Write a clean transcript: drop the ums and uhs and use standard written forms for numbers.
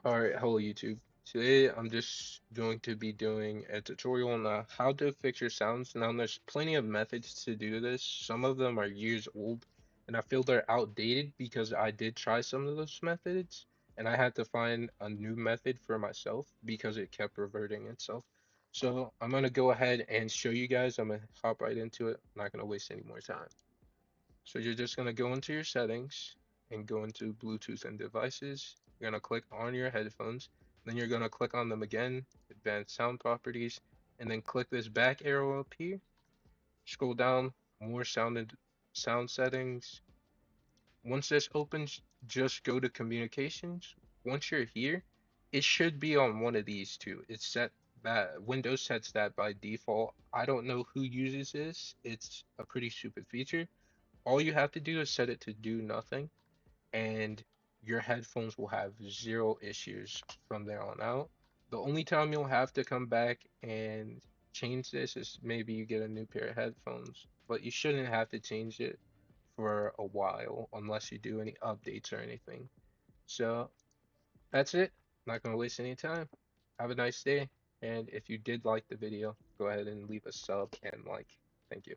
Alright, hello YouTube. Today I'm just going to be doing a tutorial on how to fix your sounds. Now there's plenty of methods to do this. Some of them are years old and I feel they're outdated because I did try some of those methods and I had to find a new method for myself because it kept reverting itself. So I'm gonna go ahead and show you guys. I'm gonna hop right into it. I'm not gonna waste any more time. So you're just going to go into your settings and go into Bluetooth and devices. You're going to click on your headphones. Then you're going to click on them again, advanced sound properties, and then click this back arrow up here. Scroll down, more sound settings. Once this opens, just go to communications. Once you're here, it should be on one of these two. It's set that Windows sets that by default. I don't know who uses this. It's a pretty stupid feature. All you have to do is set it to do nothing, and your headphones will have zero issues from there on out. The only time you'll have to come back and change this is maybe you get a new pair of headphones, but you shouldn't have to change it for a while unless you do any updates or anything. So that's it. Not going to waste any time. Have a nice day. And if you did like the video, go ahead and leave a sub and like. Thank you.